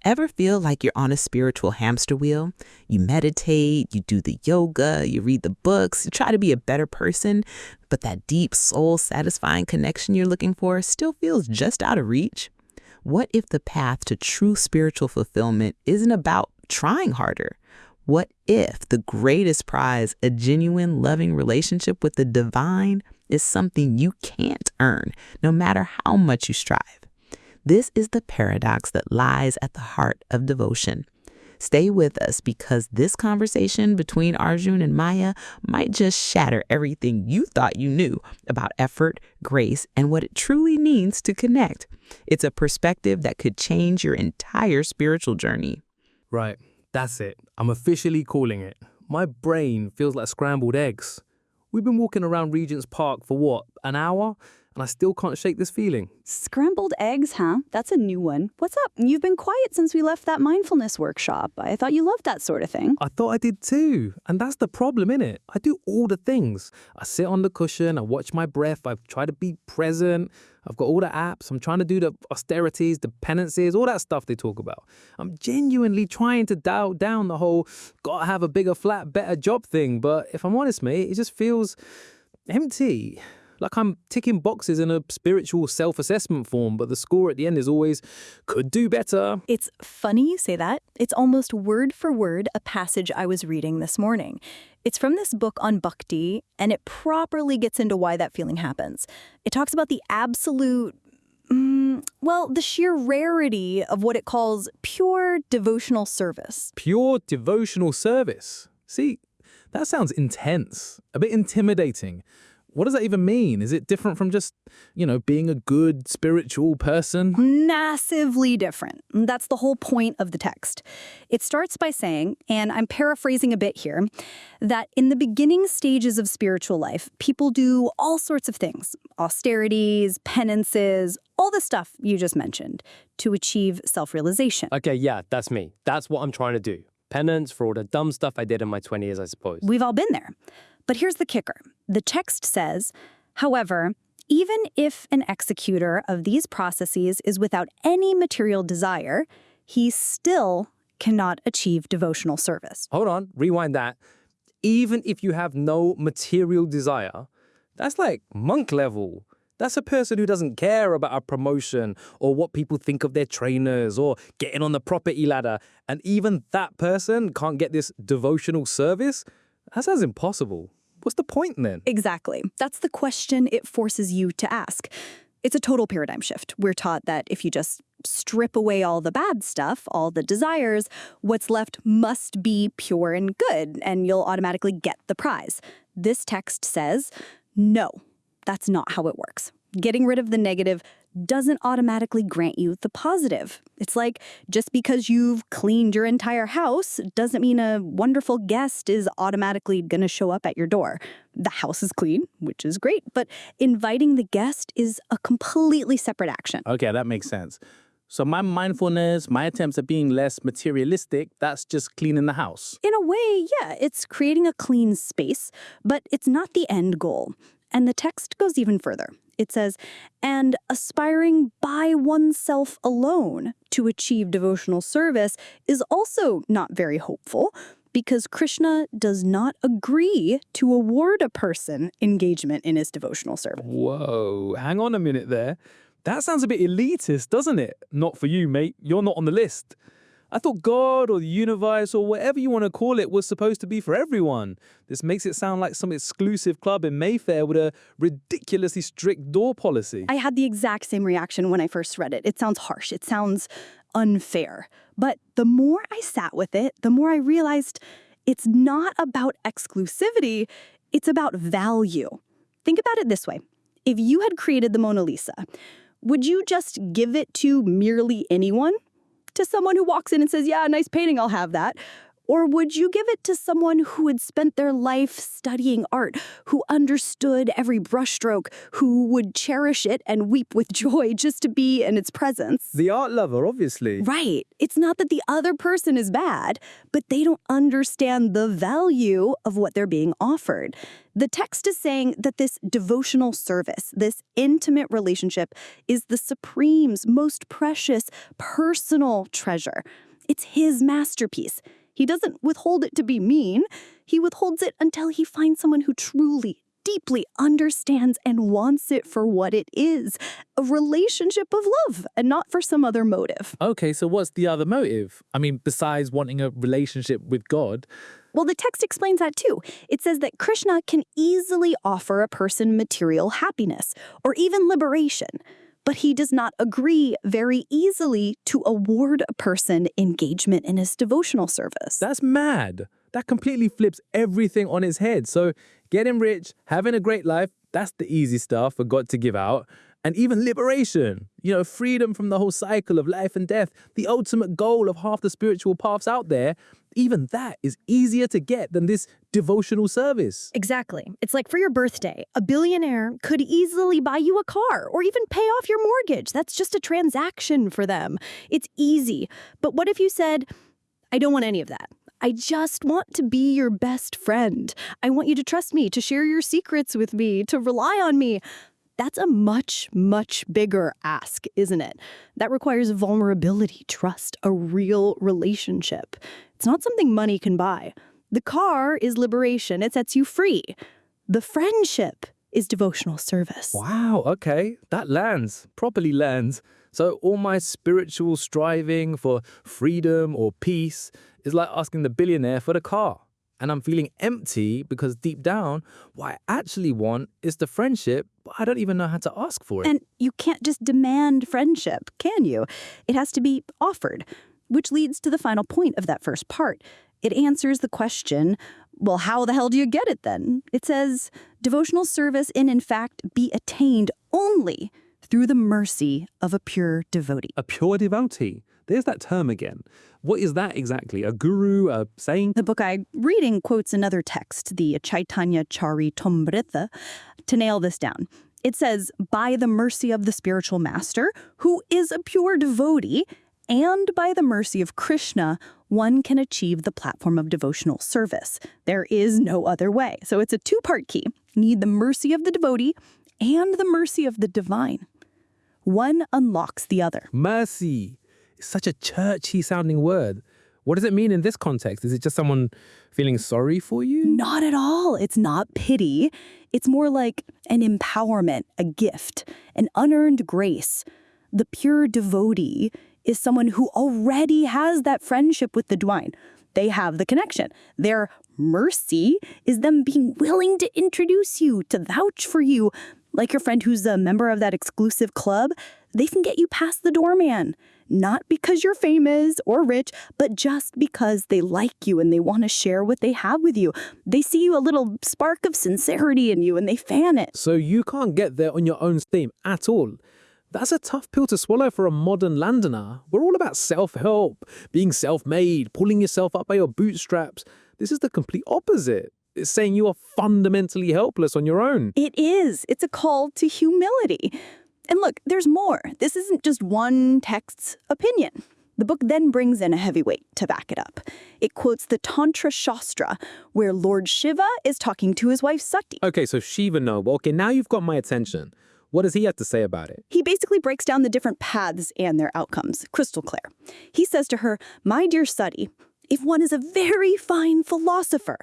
Ever feel like you're on a spiritual hamster wheel? You meditate, you do the yoga, you read the books, you try to be a better person, but that deep soul-satisfying connection you're looking for still feels just out of reach? What if the path to true spiritual fulfillment isn't about trying harder? What if the greatest prize, a genuine, loving relationship with the divine, is something you can't earn, no matter how much you strive? This is the paradox that lies at the heart of devotion. Stay with us because this conversation between Arjun and Maya might just shatter everything you thought you knew about effort, grace, and what it truly means to connect. It's a perspective that could change your entire spiritual journey. Right, that's it. I'm officially calling it. My brain feels like scrambled eggs. We've been walking around Regent's Park for what, an hour? And I still can't shake this feeling. Scrambled eggs, huh? That's a new one. What's up? You've been quiet since we left that mindfulness workshop. I thought you loved that sort of thing. I thought I did too. And that's the problem, innit? I do all the things. I sit on the cushion, I watch my breath, I try to be present. I've got all the apps. I'm trying to do the austerities, the penances, all that stuff they talk about. I'm genuinely trying to dial down the whole gotta have a bigger, flat, better job thing. But if I'm honest, mate, it just feels empty. Like I'm ticking boxes in a spiritual self-assessment form, but the score at the end is always, could do better. It's funny you say that. It's almost word for word a passage I was reading this morning. It's from this book on bhakti, and it properly gets into why that feeling happens. It talks about the absolute, the sheer rarity of what it calls pure devotional service. Pure devotional service? See, that sounds intense, a bit intimidating. What does that even mean? Is it different from just, being a good spiritual person? Massively different. That's the whole point of the text. It starts by saying, and I'm paraphrasing a bit here, that in the beginning stages of spiritual life, people do all sorts of things, austerities, penances, all the stuff you just mentioned, to achieve self-realization. Okay, yeah, that's me. That's what I'm trying to do. Penance for all the dumb stuff I did in my 20s, I suppose. We've all been there. But here's the kicker. The text says, however, even if an executor of these processes is without any material desire, he still cannot achieve devotional service. Hold on, rewind that. Even if you have no material desire, that's like monk level. That's a person who doesn't care about a promotion or what people think of their trainers or getting on the property ladder. And even that person can't get this devotional service? That sounds impossible. What's the point then? Exactly. That's the question it forces you to ask. It's a total paradigm shift. We're taught that if you just strip away all the bad stuff, all the desires, what's left must be pure and good, and you'll automatically get the prize. This text says, no, that's not how it works. Getting rid of the negative doesn't automatically grant you the positive. It's like just because you've cleaned your entire house doesn't mean a wonderful guest is automatically going to show up at your door. The house is clean, which is great, but inviting the guest is a completely separate action. Okay, that makes sense. So my mindfulness, my attempts at being less materialistic, that's just cleaning the house. In a way, yeah, it's creating a clean space, but it's not the end goal. And the text goes even further. It says, and aspiring by oneself alone to achieve devotional service is also not very hopeful because Krishna does not agree to award a person engagement in his devotional service. Whoa, hang on a minute there. That sounds a bit elitist, doesn't it? Not for you, mate. You're not on the list. I thought God or the universe or whatever you want to call it was supposed to be for everyone. This makes it sound like some exclusive club in Mayfair with a ridiculously strict door policy. I had the exact same reaction when I first read it. It sounds harsh. It sounds unfair. But the more I sat with it, the more I realized it's not about exclusivity. It's about value. Think about it this way. If you had created the Mona Lisa, would you just give it to merely anyone? To someone who walks in and says, yeah, nice painting, I'll have that? Or would you give it to someone who had spent their life studying art, who understood every brushstroke, who would cherish it and weep with joy just to be in its presence? The art lover, obviously. Right. It's not that the other person is bad, but they don't understand the value of what they're being offered. The text is saying that this devotional service, this intimate relationship, is the Supreme's most precious, personal treasure. It's his masterpiece. He doesn't withhold it to be mean. He withholds it until he finds someone who truly, deeply understands and wants it for what it is, a relationship of love and not for some other motive. Okay, so what's the other motive? I mean, besides wanting a relationship with God? Well, the text explains that too. It says that Krishna can easily offer a person material happiness or even liberation, but he does not agree very easily to award a person engagement in his devotional service. That's mad. That completely flips everything on its head. So getting rich, having a great life, that's the easy stuff for God to give out. And even liberation, freedom from the whole cycle of life and death, the ultimate goal of half the spiritual paths out there, even that is easier to get than this devotional service. Exactly. It's like for your birthday, a billionaire could easily buy you a car or even pay off your mortgage. That's just a transaction for them. It's easy. But what if you said, I don't want any of that. I just want to be your best friend. I want you to trust me, to share your secrets with me, to rely on me. That's a much, much bigger ask, isn't it? That requires vulnerability, trust, a real relationship. It's not something money can buy. The car is liberation. It sets you free. The friendship is devotional service. Wow, okay. That lands, properly lands. So all my spiritual striving for freedom or peace is like asking the billionaire for the car. And I'm feeling empty because deep down, what I actually want is the friendship, but I don't even know how to ask for it. And you can't just demand friendship, can you? It has to be offered, which leads to the final point of that first part. It answers the question, well, how the hell do you get it then? It says, devotional service in fact, be attained only through the mercy of a pure devotee. A pure devotee? There's that term again. What is that exactly? A guru, a saint? The book I'm reading quotes another text, the Chaitanya Charitamrita, to nail this down. It says, by the mercy of the spiritual master, who is a pure devotee, and by the mercy of Krishna, one can achieve the platform of devotional service. There is no other way. So it's a two-part key. You need the mercy of the devotee and the mercy of the divine. One unlocks the other. Mercy. It's such a churchy sounding word. What does it mean in this context? Is it just someone feeling sorry for you? Not at all. It's not pity. It's more like an empowerment, a gift, an unearned grace. The pure devotee is someone who already has that friendship with the divine. They have the connection. Their mercy is them being willing to introduce you, to vouch for you. Like your friend who's a member of that exclusive club, they can get you past the doorman. Not because you're famous or rich, but just because they like you and they want to share what they have with you. They see you a little spark of sincerity in you and they fan it. So you can't get there on your own steam at all. That's a tough pill to swallow for a modern Londoner. We're all about self-help, being self-made, pulling yourself up by your bootstraps. This is the complete opposite. It's saying you are fundamentally helpless on your own. It is. It's a call to humility. And look, there's more. This isn't just one text's opinion. The book then brings in a heavyweight to back it up. It quotes the Tantra Shastra, where Lord Shiva is talking to his wife Sati. Okay, so Shiva Noble. Okay, now you've got my attention. What does he have to say about it? He basically breaks down the different paths and their outcomes, crystal clear. He says to her, my dear Sati, if one is a very fine philosopher,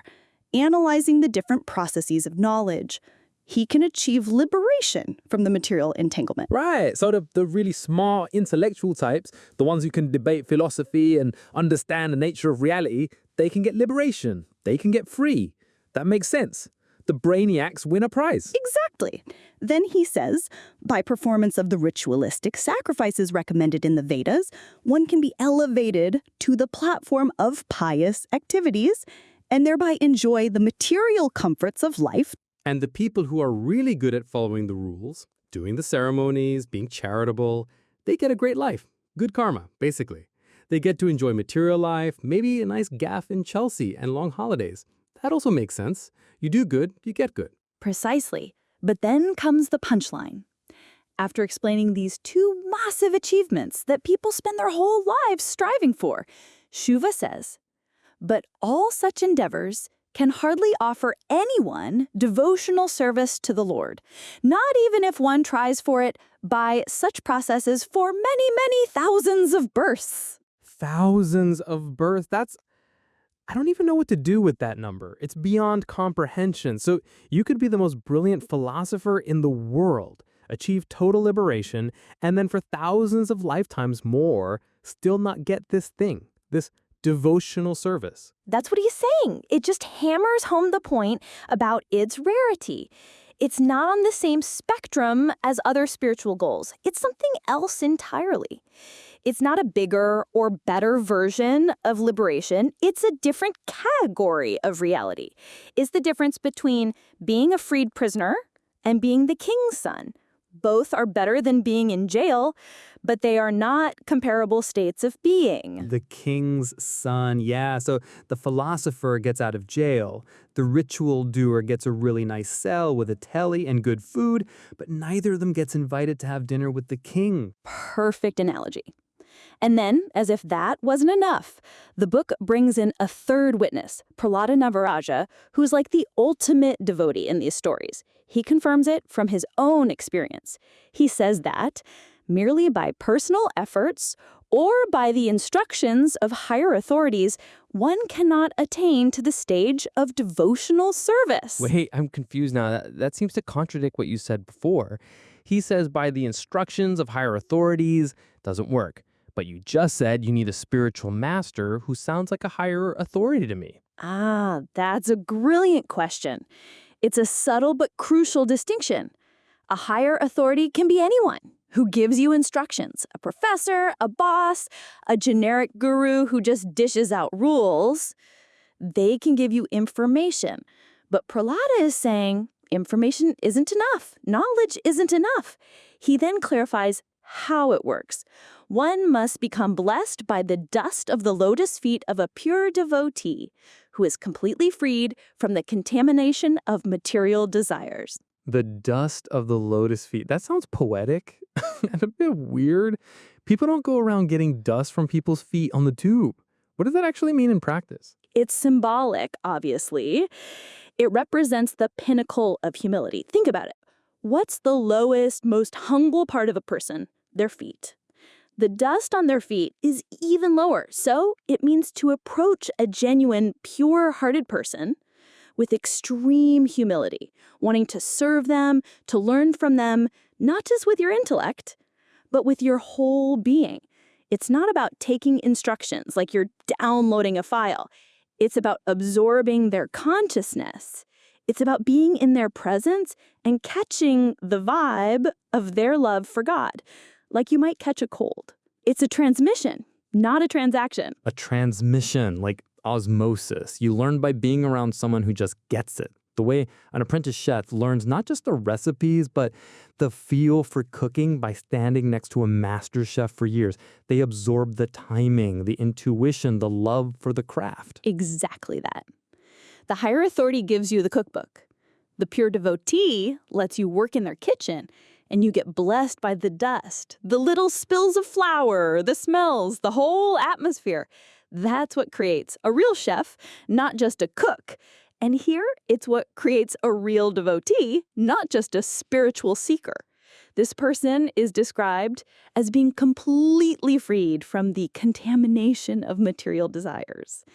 analyzing the different processes of knowledge, he can achieve liberation from the material entanglement. Right. So the really smart intellectual types, the ones who can debate philosophy and understand the nature of reality, they can get liberation. They can get free. That makes sense. The brainiacs win a prize. Exactly. Then he says, by performance of the ritualistic sacrifices recommended in the Vedas, one can be elevated to the platform of pious activities and thereby enjoy the material comforts of life. And the people who are really good at following the rules, doing the ceremonies, being charitable, they get a great life. Good karma, basically. They get to enjoy material life, maybe a nice gaff in Chelsea and long holidays. That also makes sense. You do good, you get good. Precisely. But then comes the punchline. After explaining these two massive achievements that people spend their whole lives striving for, Shuva says, but all such endeavors can hardly offer anyone devotional service to the Lord, not even if one tries for it by such processes for many, many thousands of births. Thousands of births. I don't even know what to do with that number. It's beyond comprehension. So you could be the most brilliant philosopher in the world, achieve total liberation, and then for thousands of lifetimes more, still not get this thing, this devotional service. That's what he's saying. It just hammers home the point about its rarity. It's not on the same spectrum as other spiritual goals. It's something else entirely. It's not a bigger or better version of liberation. It's a different category of reality. It's the difference between being a freed prisoner and being the king's son. Both are better than being in jail, but they are not comparable states of being. The king's son, yeah. So the philosopher gets out of jail. The ritual doer gets a really nice cell with a telly and good food, but neither of them gets invited to have dinner with the king. Perfect analogy. And then, as if that wasn't enough, the book brings in a third witness, Prahlada Navaraja, who's like the ultimate devotee in these stories. He confirms it from his own experience. He says that, merely by personal efforts or by the instructions of higher authorities, one cannot attain to the stage of devotional service. Wait, I'm confused now. That seems to contradict what you said before. He says by the instructions of higher authorities doesn't work. But you just said you need a spiritual master who sounds like a higher authority to me. Ah, that's a brilliant question. It's a subtle but crucial distinction. A higher authority can be anyone who gives you instructions, a professor, a boss, a generic guru who just dishes out rules. They can give you information. But Prahlada is saying information isn't enough. Knowledge isn't enough. He then clarifies how it works. One must become blessed by the dust of the lotus feet of a pure devotee who is completely freed from the contamination of material desires. The dust of the lotus feet. That sounds poetic and a bit weird. People don't go around getting dust from people's feet on the tube. What does that actually mean in practice? It's symbolic, obviously. It represents the pinnacle of humility. Think about it. What's the lowest, most humble part of a person? Their feet. The dust on their feet is even lower, so it means to approach a genuine, pure-hearted person with extreme humility, wanting to serve them, to learn from them, not just with your intellect, but with your whole being. It's not about taking instructions like you're downloading a file. It's about absorbing their consciousness. It's about being in their presence and catching the vibe of their love for God, like you might catch a cold. It's a transmission, not a transaction. A transmission, like osmosis. You learn by being around someone who just gets it. The way an apprentice chef learns not just the recipes, but the feel for cooking by standing next to a master chef for years. They absorb the timing, the intuition, the love for the craft. Exactly that. The higher authority gives you the cookbook. The pure devotee lets you work in their kitchen, and you get blessed by the dust, the little spills of flour, the smells, the whole atmosphere. That's what creates a real chef, not just a cook. And here, it's what creates a real devotee, not just a spiritual seeker. This person is described as being completely freed from the contamination of material desires.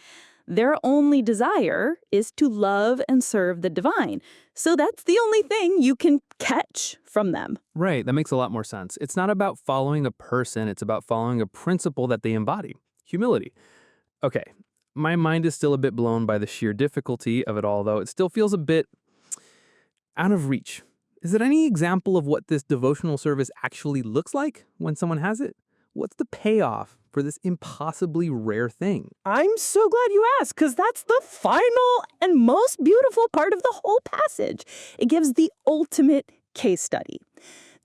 Their only desire is to love and serve the divine. So that's the only thing you can catch from them. Right, that makes a lot more sense. It's not about following a person, it's about following a principle that they embody. Humility. Okay, my mind is still a bit blown by the sheer difficulty of it all, though. It still feels a bit out of reach. Is there any example of what this devotional service actually looks like when someone has it? What's the payoff for this impossibly rare thing? I'm so glad you asked, because that's the final and most beautiful part of the whole passage. It gives the ultimate case study.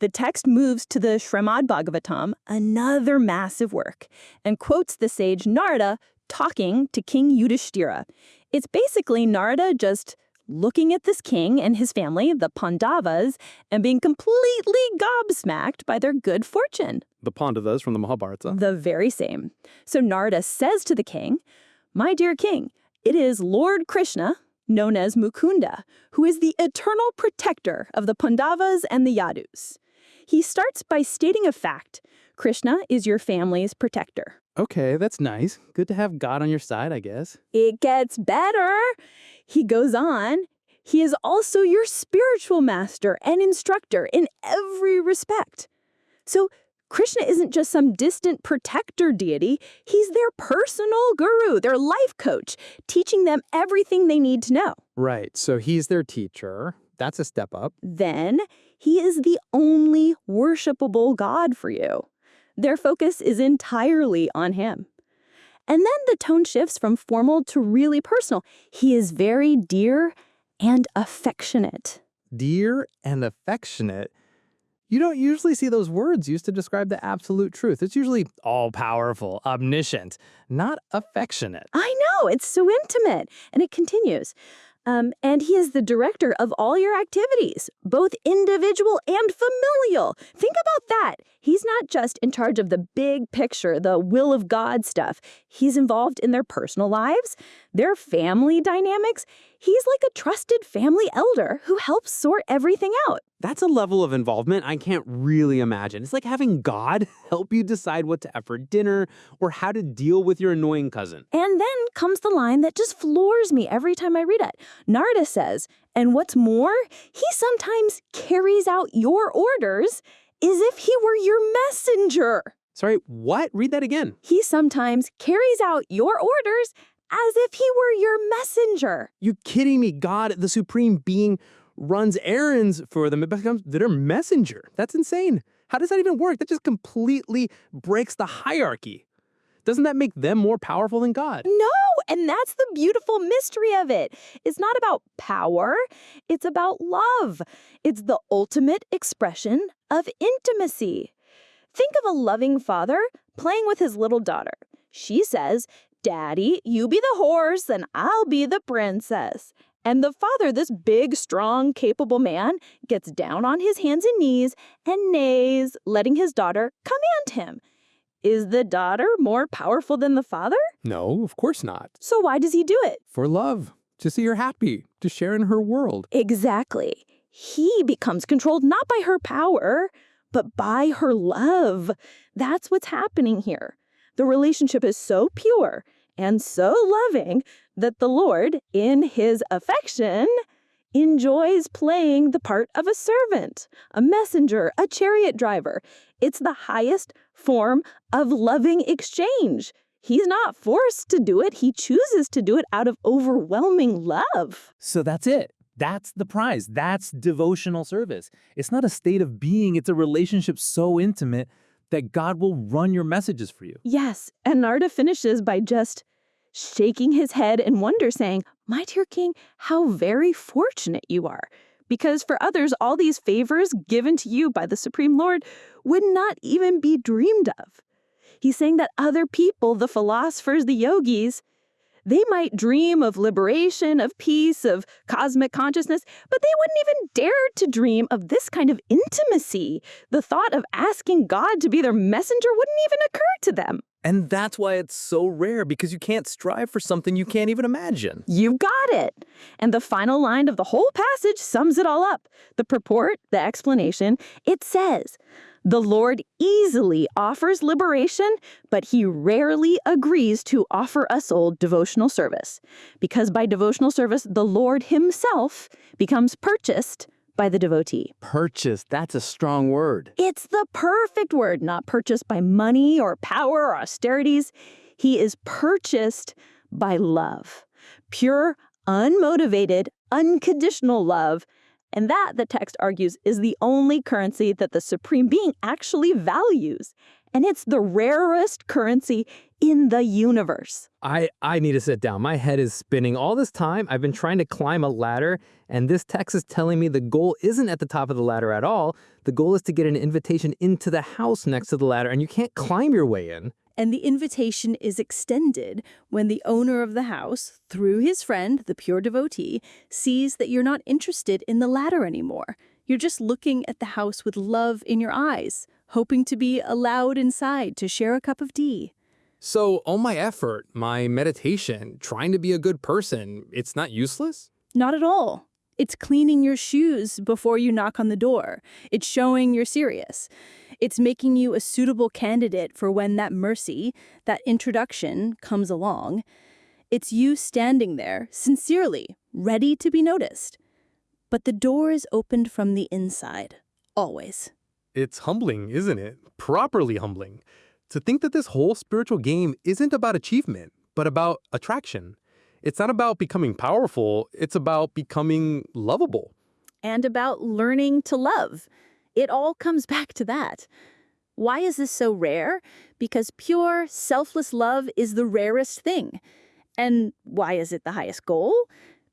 The text moves to the Srimad Bhagavatam, another massive work, and quotes the sage Narada talking to King Yudhishthira. It's basically Narada just looking at this king and his family, the Pandavas, and being completely gobsmacked by their good fortune. The Pandavas from the Mahabharata. The very same. So Narada says to the king, "My dear king, it is Lord Krishna, known as Mukunda, who is the eternal protector of the Pandavas and the Yadus." He starts by stating a fact. Krishna is your family's protector. Okay, that's nice. Good to have God on your side, I guess. It gets better. He goes on. He is also your spiritual master and instructor in every respect. So Krishna isn't just some distant protector deity. He's their personal guru, their life coach, teaching them everything they need to know. Right, so he's their teacher. That's a step up. Then he is the only worshipable God for you. Their focus is entirely on him. And then the tone shifts from formal to really personal. He is very dear and affectionate. Dear and affectionate. You don't usually see those words used to describe the absolute truth. It's usually all-powerful, omniscient, not affectionate. I know, it's so intimate. And it continues. And he is the director of all your activities, both individual and familial. Think about that. He's not just in charge of the big picture, the will of God stuff. He's involved in their personal lives, their family dynamics. He's like a trusted family elder who helps sort everything out. That's a level of involvement I can't really imagine. It's like having God help you decide what to have for dinner or how to deal with your annoying cousin. And then comes the line that just floors me every time I read it. Narada says, and what's more, he sometimes carries out your orders as if he were your messenger. Sorry, what? Read that again. He sometimes carries out your orders as if he were your messenger. You kidding me? God, the supreme being, runs errands for them. It becomes their messenger. That's insane. How does that even work? That just completely breaks the hierarchy. Doesn't that make them more powerful than God? No, and that's the beautiful mystery of it. It's not about power. It's about love. It's the ultimate expression of intimacy. Think of a loving father playing with his little daughter. She says, "Daddy, you be the horse and I'll be the princess." And the father, this big, strong, capable man, gets down on his hands and knees and neighs, letting his daughter command him. Is the daughter more powerful than the father? No, of course not. So why does he do it? For love, to see her happy, to share in her world. Exactly. He becomes controlled not by her power, but by her love. That's what's happening here. The relationship is so pure and so loving that the Lord, in his affection, enjoys playing the part of a servant, a messenger, a chariot driver. It's the highest form of loving exchange. He's not forced to do it. He chooses to do it out of overwhelming love. So that's it. That's the prize. That's devotional service. It's not a state of being. It's a relationship so intimate that God will run your messages for you. Yes, and Narada finishes by just shaking his head in wonder, saying, "My dear king, how very fortunate you are. Because for others, all these favors given to you by the Supreme Lord would not even be dreamed of." He's saying that other people, the philosophers, the yogis, they might dream of liberation, of peace, of cosmic consciousness, but they wouldn't even dare to dream of this kind of intimacy. The thought of asking God to be their messenger wouldn't even occur to them. And that's why it's so rare, because you can't strive for something you can't even imagine. You got it. And the final line of the whole passage sums it all up. The purport, the explanation, it says, "The Lord easily offers liberation, but he rarely agrees to offer a soul devotional service. Because by devotional service, the Lord himself becomes purchased by the devotee." Purchase, that's a strong word. It's the perfect word, not purchased by money or power or austerities. He is purchased by love. Pure, unmotivated, unconditional love. And that, the text argues, is the only currency that the Supreme Being actually values. And it's the rarest currency in the universe. I need to sit down. My head is spinning. All this time, I've been trying to climb a ladder, and this text is telling me the goal isn't at the top of the ladder at all. The goal is to get an invitation into the house next to the ladder, and you can't climb your way in. And the invitation is extended when the owner of the house, through his friend, the pure devotee, sees that you're not interested in the ladder anymore. You're just looking at the house with love in your eyes, hoping to be allowed inside to share a cup of tea. So all my effort, my meditation, trying to be a good person, it's not useless? Not at all. It's cleaning your shoes before you knock on the door. It's showing you're serious. It's making you a suitable candidate for when that mercy, that introduction, comes along. It's you standing there, sincerely, ready to be noticed. But the door is opened from the inside, always. It's humbling, isn't it? Properly humbling. To think that this whole spiritual game isn't about achievement, but about attraction. It's not about becoming powerful, it's about becoming lovable. And about learning to love. It all comes back to that. Why is this so rare? Because pure, selfless love is the rarest thing. And why is it the highest goal?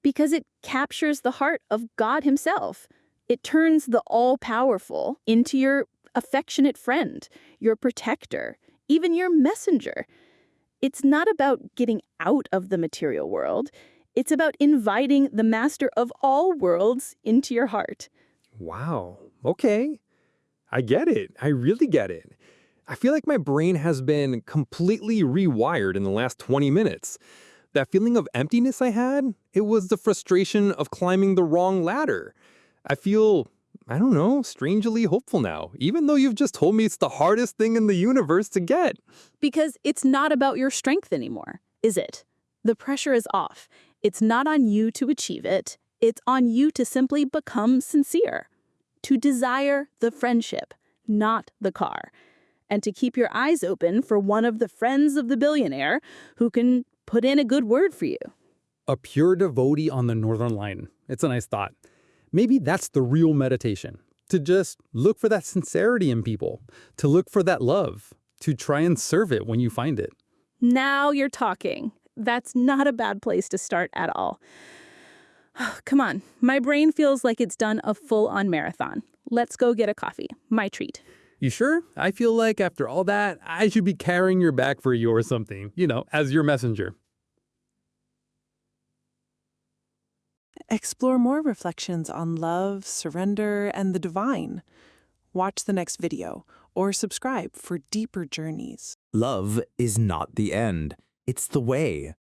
Because it captures the heart of God himself. It turns the all-powerful into your affectionate friend, your protector, even your messenger. It's not about getting out of the material world. It's about inviting the master of all worlds into your heart. Wow. Okay. I get it. I really get it. I feel like my brain has been completely rewired in the last 20 minutes. That feeling of emptiness I had, it was the frustration of climbing the wrong ladder. I feel, I don't know, strangely hopeful now, even though you've just told me it's the hardest thing in the universe to get. Because it's not about your strength anymore, is it? The pressure is off. It's not on you to achieve it. It's on you to simply become sincere, to desire the friendship, not the car, and to keep your eyes open for one of the friends of the billionaire who can put in a good word for you. A pure devotee on the Northern Line. It's a nice thought. Maybe that's the real meditation. To just look for that sincerity in people, to look for that love, to try and serve it when you find it. Now you're talking. That's not a bad place to start at all. Come on, my brain feels like it's done a full-on marathon. Let's go get a coffee. My treat. You sure? I feel like after all that, I should be carrying your bag for you or something, as your messenger. Explore more reflections on love, surrender, and the divine. Watch the next video or subscribe for deeper journeys. Love is not the end. It's the way.